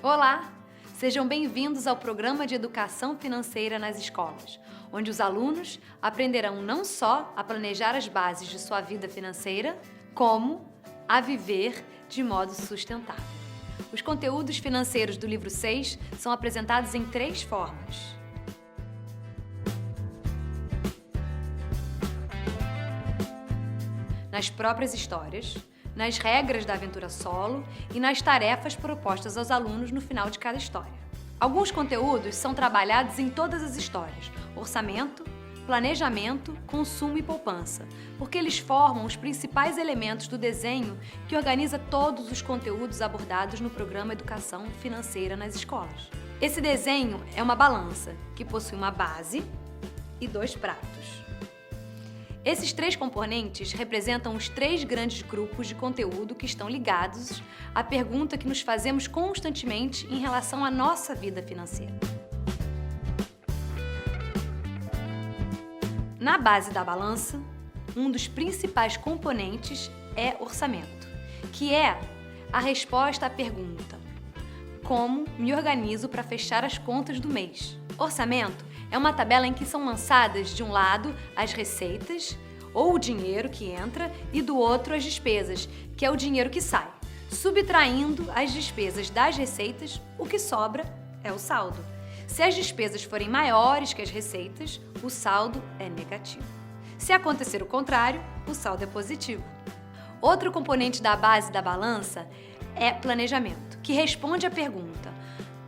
Olá! Sejam bem-vindos ao Programa de Educação Financeira nas Escolas, onde os alunos aprenderão não só a planejar as bases de sua vida financeira, como a viver de modo sustentável. Os conteúdos financeiros do livro 6 são apresentados em 3 formas. Nas próprias histórias, nas regras da aventura solo e nas tarefas propostas aos alunos no final de cada história. Alguns conteúdos são trabalhados em todas as histórias: orçamento, planejamento, consumo e poupança, porque eles formam os principais elementos do desenho que organiza todos os conteúdos abordados no programa Educação Financeira nas Escolas. Esse desenho é uma balança que possui uma base e 2 pratos. Esses 3 componentes representam os 3 grandes grupos de conteúdo que estão ligados à pergunta que nos fazemos constantemente em relação à nossa vida financeira. Na base da balança, um dos principais componentes é orçamento, que é a resposta à pergunta: como me organizo para fechar as contas do mês? Orçamento é uma tabela em que são lançadas, de um lado, as receitas, ou o dinheiro que entra, e do outro, as despesas, que é o dinheiro que sai. Subtraindo as despesas das receitas, o que sobra é o saldo. Se as despesas forem maiores que as receitas, o saldo é negativo. Se acontecer o contrário, o saldo é positivo. Outro componente da base da balança é planejamento, que responde à pergunta: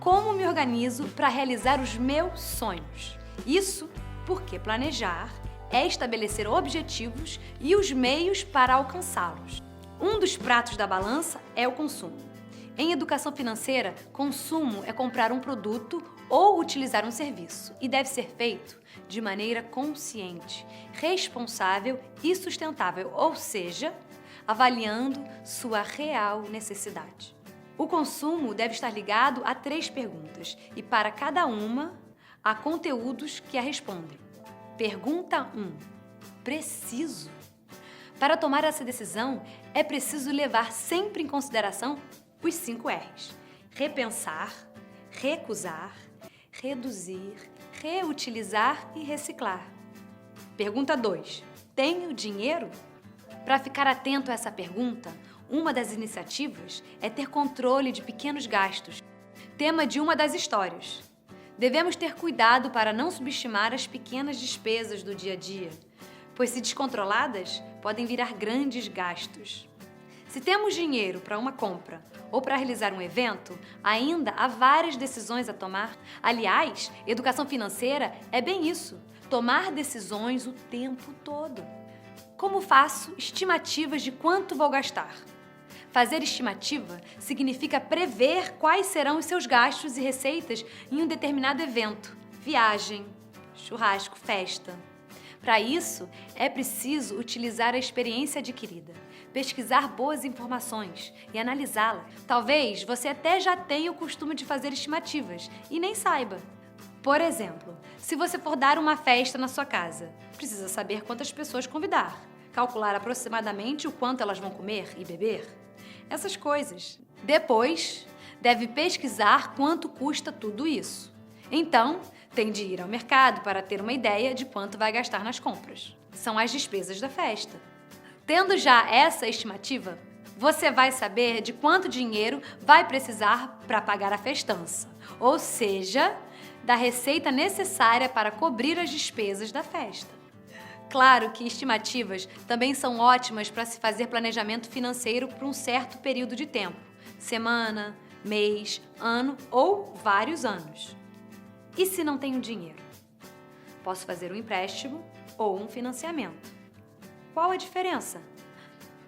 como me organizo para realizar os meus sonhos? Isso porque planejar é estabelecer objetivos e os meios para alcançá-los. Um dos pratos da balança é o consumo. Em educação financeira, consumo é comprar um produto ou utilizar um serviço e deve ser feito de maneira consciente, responsável e sustentável, ou seja, avaliando sua real necessidade. O consumo deve estar ligado a 3 perguntas e, para cada uma, há conteúdos que a respondem. Pergunta 1. Preciso? Para tomar essa decisão, é preciso levar sempre em consideração os 5 R's: repensar, recusar, reduzir, reutilizar e reciclar. Pergunta 2. Tenho dinheiro? Para ficar atento a essa pergunta, uma das iniciativas é ter controle de pequenos gastos, tema de uma das histórias. Devemos ter cuidado para não subestimar as pequenas despesas do dia a dia, pois, se descontroladas, podem virar grandes gastos. Se temos dinheiro para uma compra ou para realizar um evento, ainda há várias decisões a tomar. Aliás, educação financeira é bem isso: tomar decisões o tempo todo. Como faço estimativas de quanto vou gastar? Fazer estimativa significa prever quais serão os seus gastos e receitas em um determinado evento: viagem, churrasco, festa. Para isso, é preciso utilizar a experiência adquirida, pesquisar boas informações e analisá-la. Talvez você até já tenha o costume de fazer estimativas e nem saiba. Por exemplo, se você for dar uma festa na sua casa, precisa saber quantas pessoas convidar, calcular aproximadamente o quanto elas vão comer e beber. Essas coisas. Depois, deve pesquisar quanto custa tudo isso. Então, tem de ir ao mercado para ter uma ideia de quanto vai gastar nas compras. São as despesas da festa. Tendo já essa estimativa, você vai saber de quanto dinheiro vai precisar para pagar a festança, ou seja, da receita necessária para cobrir as despesas da festa. Claro que estimativas também são ótimas para se fazer planejamento financeiro por um certo período de tempo: semana, mês, ano ou vários anos. E se não tenho dinheiro? Posso fazer um empréstimo ou um financiamento. Qual a diferença?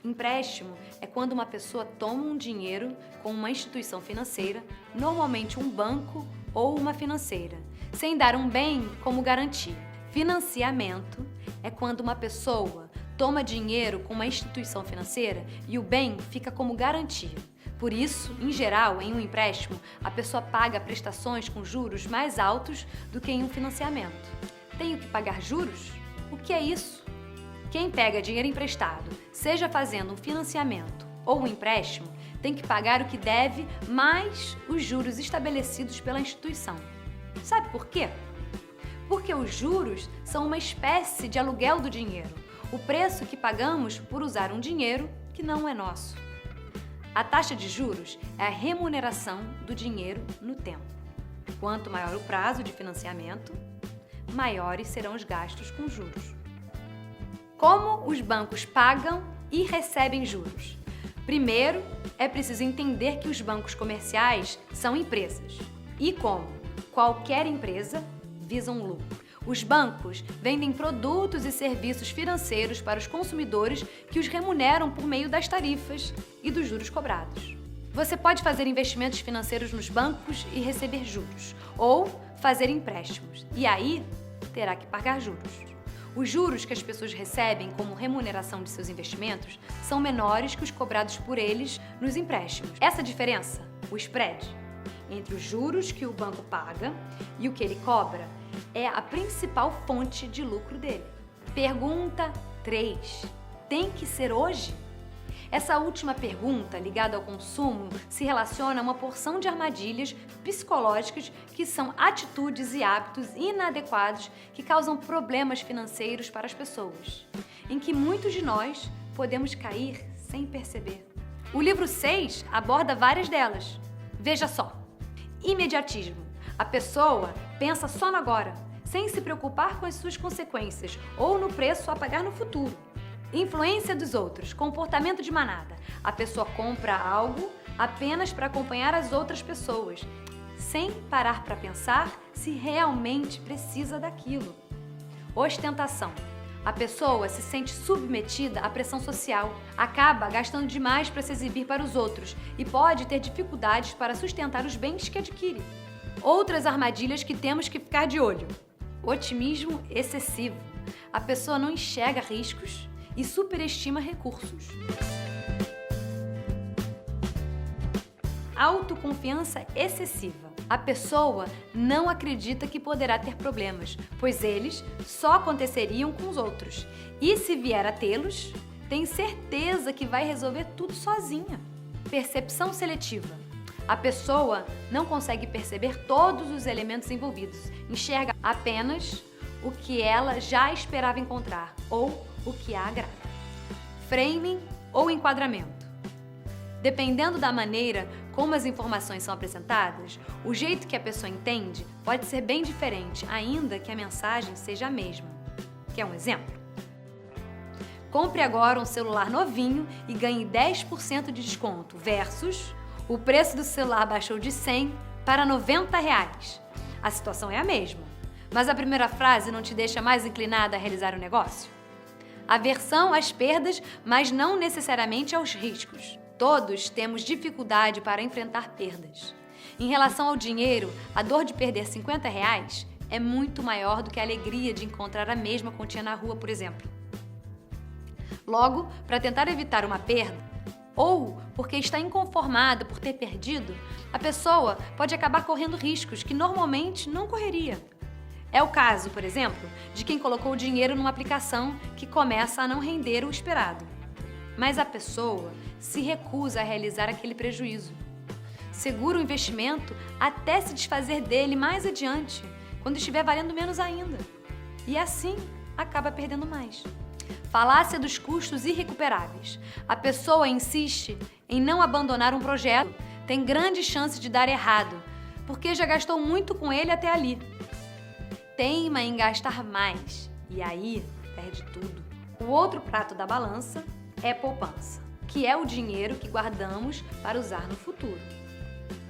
Empréstimo é quando uma pessoa toma um dinheiro com uma instituição financeira, normalmente um banco ou uma financeira, sem dar um bem como garantia. Financiamento é quando uma pessoa toma dinheiro com uma instituição financeira e o bem fica como garantia. Por isso, em geral, em um empréstimo, a pessoa paga prestações com juros mais altos do que em um financiamento. Tenho que pagar juros? O que é isso? Quem pega dinheiro emprestado, seja fazendo um financiamento ou um empréstimo, tem que pagar o que deve mais os juros estabelecidos pela instituição. Sabe por quê? Porque os juros são uma espécie de aluguel do dinheiro, o preço que pagamos por usar um dinheiro que não é nosso. A taxa de juros é a remuneração do dinheiro no tempo. Quanto maior o prazo de financiamento, maiores serão os gastos com juros. Como os bancos pagam e recebem juros? Primeiro, é preciso entender que os bancos comerciais são empresas e, como qualquer empresa, visam lucro. Os bancos vendem produtos e serviços financeiros para os consumidores que os remuneram por meio das tarifas e dos juros cobrados. Você pode fazer investimentos financeiros nos bancos e receber juros, ou fazer empréstimos, e aí terá que pagar juros. Os juros que as pessoas recebem como remuneração de seus investimentos são menores que os cobrados por eles nos empréstimos. Essa diferença, o spread, entre os juros que o banco paga e o que ele cobra, é a principal fonte de lucro dele. Pergunta 3. Tem que ser hoje? Essa última pergunta, ligada ao consumo, se relaciona a uma porção de armadilhas psicológicas que são atitudes e hábitos inadequados que causam problemas financeiros para as pessoas, em que muitos de nós podemos cair sem perceber. O livro 6 aborda várias delas. Veja só. Imediatismo. A pessoa pensa só no agora, sem se preocupar com as suas consequências ou no preço a pagar no futuro. Influência dos outros, comportamento de manada. A pessoa compra algo apenas para acompanhar as outras pessoas, sem parar para pensar se realmente precisa daquilo. Ostentação. A pessoa se sente submetida à pressão social, acaba gastando demais para se exibir para os outros e pode ter dificuldades para sustentar os bens que adquire. Outras armadilhas que temos que ficar de olho. Otimismo excessivo. A pessoa não enxerga riscos e superestima recursos. Autoconfiança excessiva. A pessoa não acredita que poderá ter problemas, pois eles só aconteceriam com os outros. E se vier a tê-los, tem certeza que vai resolver tudo sozinha. Percepção seletiva. A pessoa não consegue perceber todos os elementos envolvidos, enxerga apenas o que ela já esperava encontrar ou o que a agrada. Framing ou enquadramento. Dependendo da maneira como as informações são apresentadas, o jeito que a pessoa entende pode ser bem diferente, ainda que a mensagem seja a mesma. Quer um exemplo? Compre agora um celular novinho e ganhe 10% de desconto versus o preço do celular baixou de 100 para R$90. A situação é a mesma, mas a primeira frase não te deixa mais inclinada a realizar o negócio? Aversão às perdas, mas não necessariamente aos riscos. Todos temos dificuldade para enfrentar perdas. Em relação ao dinheiro, a dor de perder R$50 é muito maior do que a alegria de encontrar a mesma quantia na rua, por exemplo. Logo, para tentar evitar uma perda, ou porque está inconformada por ter perdido, a pessoa pode acabar correndo riscos que normalmente não correria. É o caso, por exemplo, de quem colocou o dinheiro numa aplicação que começa a não render o esperado. Mas a pessoa se recusa a realizar aquele prejuízo. Segura o investimento até se desfazer dele mais adiante, quando estiver valendo menos ainda. E assim acaba perdendo mais. Falácia dos custos irrecuperáveis. A pessoa insiste em não abandonar um projeto, tem grande chance de dar errado, porque já gastou muito com ele até ali. Teima em gastar mais, e aí perde tudo. O outro prato da balança é poupança, que é o dinheiro que guardamos para usar no futuro.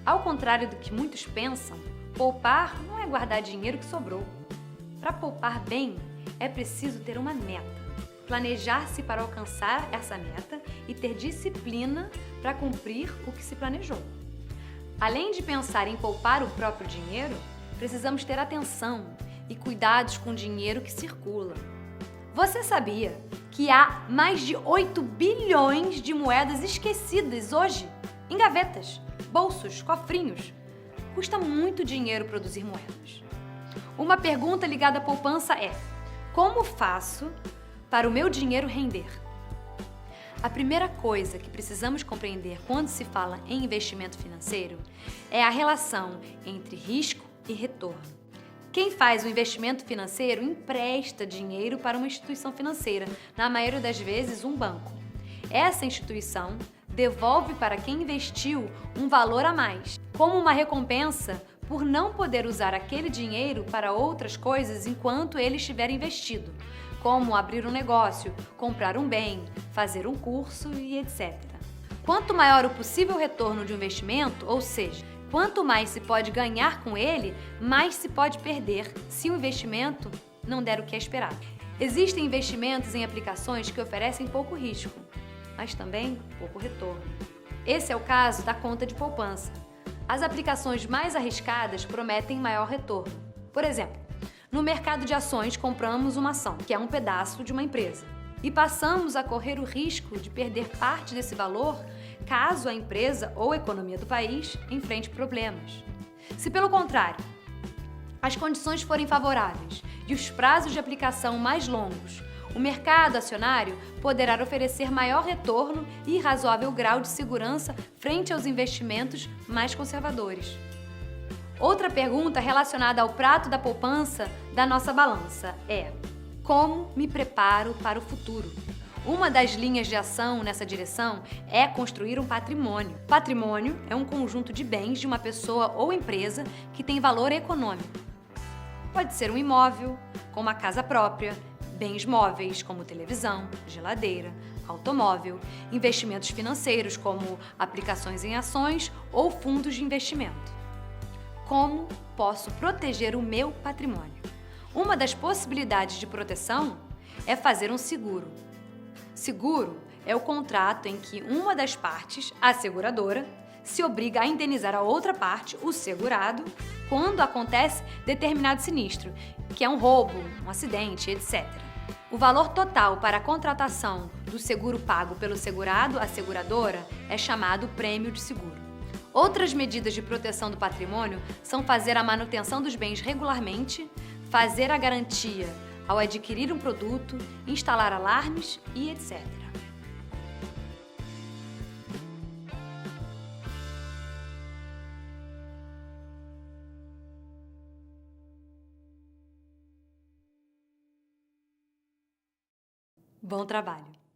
Ao contrário do que muitos pensam, poupar não é guardar dinheiro que sobrou. Para poupar bem, é preciso ter uma meta. Planejar-se para alcançar essa meta e ter disciplina para cumprir o que se planejou. Além de pensar em poupar o próprio dinheiro, precisamos ter atenção e cuidados com o dinheiro que circula. Você sabia que há mais de 8 bilhões de moedas esquecidas hoje em gavetas, bolsos, cofrinhos? Custa muito dinheiro produzir moedas. Uma pergunta ligada à poupança é: como faço para o meu dinheiro render? A primeira coisa que precisamos compreender quando se fala em investimento financeiro é a relação entre risco e retorno. Quem faz o investimento financeiro empresta dinheiro para uma instituição financeira, na maioria das vezes um banco. Essa instituição devolve para quem investiu um valor a mais, como uma recompensa por não poder usar aquele dinheiro para outras coisas enquanto ele estiver investido, como abrir um negócio, comprar um bem, fazer um curso e etc. Quanto maior o possível retorno de um investimento, ou seja, quanto mais se pode ganhar com ele, mais se pode perder se o investimento não der o que é esperado. Existem investimentos em aplicações que oferecem pouco risco, mas também pouco retorno. Esse é o caso da conta de poupança. As aplicações mais arriscadas prometem maior retorno. Por exemplo, no mercado de ações compramos uma ação, que é um pedaço de uma empresa, e passamos a correr o risco de perder parte desse valor caso a empresa ou a economia do país enfrente problemas. Se, pelo contrário, as condições forem favoráveis e os prazos de aplicação mais longos, o mercado acionário poderá oferecer maior retorno e razoável grau de segurança frente aos investimentos mais conservadores. Outra pergunta relacionada ao prato da poupança da nossa balança é: como me preparo para o futuro? Uma das linhas de ação nessa direção é construir um patrimônio. Patrimônio é um conjunto de bens de uma pessoa ou empresa que tem valor econômico. Pode ser um imóvel, como a casa própria, bens móveis, como televisão, geladeira, automóvel, investimentos financeiros, como aplicações em ações ou fundos de investimento. Como posso proteger o meu patrimônio? Uma das possibilidades de proteção é fazer um seguro. Seguro é o contrato em que uma das partes, a seguradora, se obriga a indenizar a outra parte, o segurado, quando acontece determinado sinistro, que é um roubo, um acidente, etc. O valor total para a contratação do seguro pago pelo segurado à seguradora é chamado prêmio de seguro. Outras medidas de proteção do patrimônio são fazer a manutenção dos bens regularmente, fazer a garantia ao adquirir um produto, instalar alarmes e etc. Bom trabalho!